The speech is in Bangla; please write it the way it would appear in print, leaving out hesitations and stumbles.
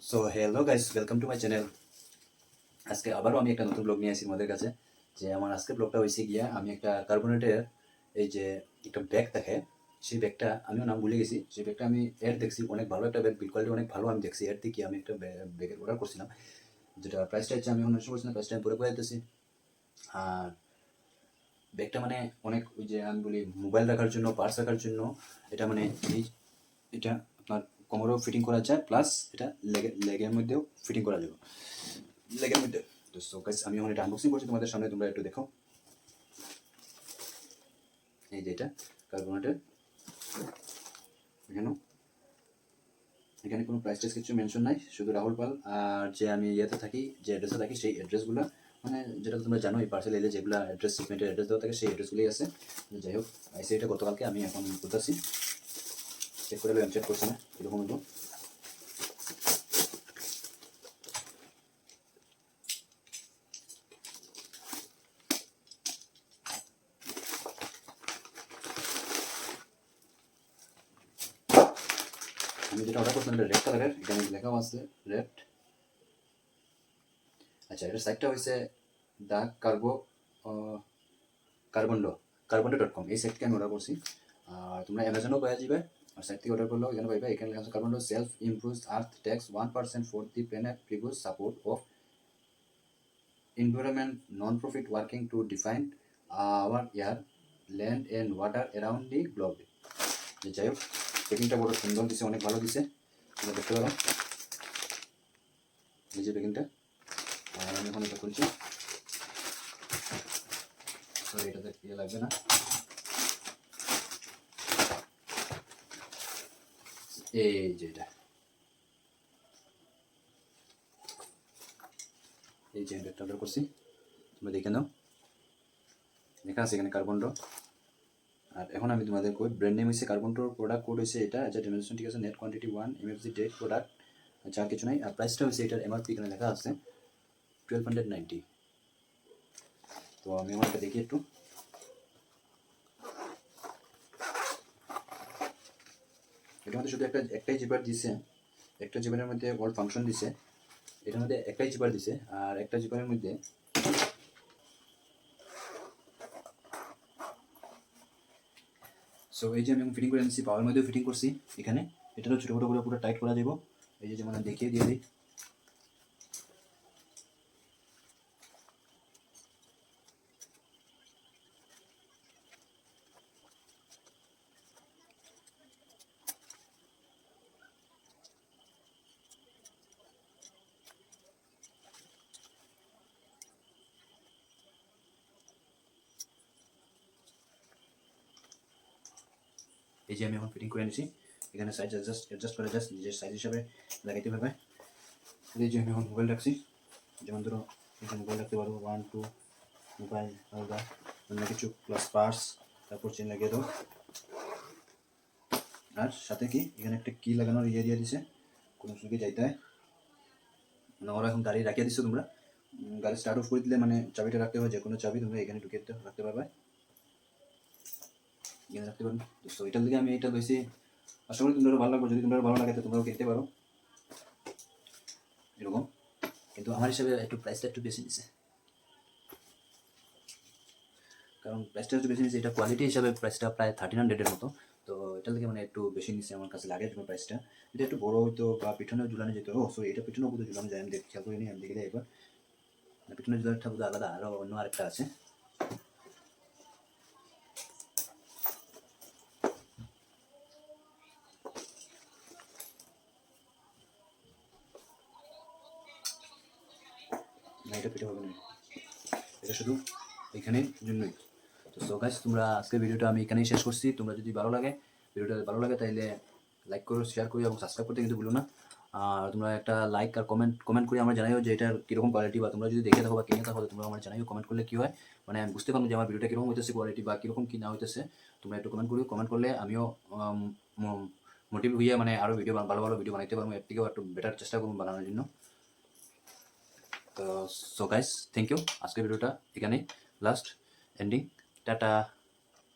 So hello guys, welcome to my channel. আজকে আবারও আমি একটা নতুন ব্লগ নিয়ে আসি তোমাদের কাছে। যে আমার আজকের ব্লগটা হয়েছে গিয়া আমি একটা কার্বোনেটের এই যে একটা ব্যাগ থাকে, সেই ব্যাগটা আমিও নাম ভুলে গেছি। সেই ব্যাগটা আমি অ্যাড দেখছি, অনেক ভালো একটা ব্যাগ, বিল কোয়ালিটি অনেক ভালো। আমি দেখছি অ্যাড থেকে আমি একটা ব্যাগের অর্ডার করছিলাম, যেটা প্রাইসটা হচ্ছে আমি অন্য করছিলাম, প্রাইসটা আমি পরে করে দিতেছি। আর ব্যাগটা মানে অনেক, ওই যে আমি বলি মোবাইল রাখার জন্য, পার্স রাখার জন্য। এটা মানে এই এটা আপনার কোমরেও ফিটিং করা যায়, প্লাস এটা লেগের মধ্যেও ফিটিং করা যাবে, লেগের মধ্যে। তো সো গাইস, আমি এখন এটা আনবক্সিং করছি তোমাদের সামনে, তোমরা একটু দেখো। এই যে এটা কার্বোনেটের, এখানে এখানে কোনো প্রাইস টাইস কিছু মেনশন নাই, শুধু রাহুল পাল আর যে আমি ইয়েতে থাকি, যে অ্যাড্রেসে থাকি, সেই অ্যাড্রেসগুলো মানে যেটা তোমরা জানো, এই পার্সেল এলে যেগুলো অ্যাড্রেস, শিপমেন্টের অ্যাড্রেস দেওয়া থাকে, সেই অ্যাড্রেসগুলোই আছে। যাই হোক, আইসি এটা গতকালকে, আমি এখন করতেছি, চেক করে আমি চেক করছি না এরকম হলো। আমি যেটা অর্ডার করছিলাম এটা রেড কালারের, এখানে লেখাও আছে রেড। আচ্ছা, এটার সাইটটা হয়েছে দ্য কার্বন্ডো.com, এই সাইটকে আমি অর্ডার করছি। আর তোমরা অ্যামাজনও পাওয়া যাবে, আর সাইট থেকে অর্ডার করলেও এখানে পাইবে। এখানে লেখা আছে কার্বন্ডো self improves earth tax 1% for the previous support of environment non-profit working to define our air, land and water around the globe. যাই হোক, প্যাকিংটা বড় সুন্দর দিছে, অনেক ভালো দিছে, তোমরা দেখতে পারো এই যে প্যাকিংটা। আর আমি এখন এটা খুলছি, সরি এটাতে ইয়ে লাগবে না। এই যে এটা, এই যে এটা অর্ডার করছি, তোমরা দেখে নাও, লেখা আছে এখানে কার্বন্ডো। আর এখন আমি তোমাদের কই, ব্র্যান্ড নেম হয়েছে কার্বন্ডোর, প্রোডাক্ট কোড হয়েছে এটা, আচ্ছা ডিমেনশন ঠিক আছে, net quantity 1 MFG, date product, আচ্ছা আর কিছু নাই। আর প্রাইসটা হচ্ছে এটার এমআরপি এখানে লেখা আছে 1290। তো আমি আমার এটা দেখি একটু। এটার মধ্যে শুধু একটাই জিপার দিছে, একটা জিপারের মধ্যে অল ফাংশন দিছে, এটার মধ্যে একটাই জিপার দিছে। আর একটা জিপারের মধ্যে সো এই যে আমি ফিটিং করে নিচ্ছি, পাওয়ার মধ্যেও ফিটিং করছি এখানে। এটারও ছোটো ছোটো করে পুরো টাইট করা যাব, এই যে যেমন আমি দেখিয়ে দিয়ে দিই। এই যে আমি এখন ফিটিং করে নিচ্ছি, এখানে সাইজ অ্যাডজাস্ট করে জাস্ট নিজের সাইজ হিসাবে লাগাইতে পারবে। এই যে আমি এখন মোবাইল রাখছি, যেমন ধরো এখানে মোবাইল রাখতে পারবো, 1 2 মোবাইল আলাদা অন্য কিছু, প্লাস পার্স, তারপর চেন লাগিয়ে দাও। আর সাথে কি এখানে একটা কি লাগানোর ইয়ে দিয়ে দিছে, কোনো সঙ্গে যাইতে হয় মানে। ওরা এখন গাড়ি রাখিয়ে দিচ্ছে, তোমরা গাড়ি স্টার্ট অফ করে দিলে মানে চাবিটা রাখতে হবে, যে কোনো চাবি তোমরা এখানে ঢুকিয়ে রাখতে পারবে, এখানে রাখতে পারবে। তো এটার দিকে আমি এটা বেশি, আশা করি তোমরা ভালো লাগবে। যদি তোমরা ভালো লাগে তো তোমরাও কিনতে পারো এরকম। কিন্তু আমার হিসাবে একটু প্রাইসটা একটু বেশি নিছে, কারণ প্রাইসটা একটু বেশি নিচ্ছে, এটা কোয়ালিটি হিসাবে প্রাইসটা প্রায় 1300-এর মতো। তো এটার দিকে মানে একটু বেশি নিচ্ছে আমার কাছে লাগে তোমার প্রাইসটা। এটা একটু বড় হইতো বা পিছনেও ঝুলানো যেত। ও সরি, এটা পিছনেও বোধহয় ঝুলানো যায়, আমি খেয়াল করিনি, আমি দেখে এবার পিছনে ঝুলানোটা বোধহয় আলাদা, আরও অন্য আরেকটা আছে। না, এটা পিঠে হবে না, এটা শুধু এখানে জন্যই। তো সো গাইস, তোমরা আজকের ভিডিওটা আমি এখানেই শেষ করছি। তোমরা যদি ভিডিওটা ভালো লাগে তাহলে লাইক করো, শেয়ার করো এবং সাবস্ক্রাইব করতে কিন্তু ভুলো না। আর তোমরা একটা লাইক আর কমেন্ট করে আমরা জানাইও যে এটার কীরকম কোয়ালিটি, বা তোমরা যদি দেখে থাকো বা কিনে থাকো তোমরা আমার জানাইও। কমেন্ট করলে কী হয় মানে আমি বুঝতে পারবো যে আমার ভিডিওটা কীরকম হইতেছে, কোয়ালিটি বা কীরকম কী না হইতেছে। তোমরা একটু কমেন্ট করলে আমিও মোটিভ হইয়া মানে আরও ভালো ভালো ভিডিও বানাইতে পারবো, এর থেকেও একটু বেটার চেষ্টা করবো বানানোর জন্য। তো সো গাইস, থ্যাংক ইউ। আজকের ভিডিওটা এখানেই লাস্ট এন্ডিং, টাটা।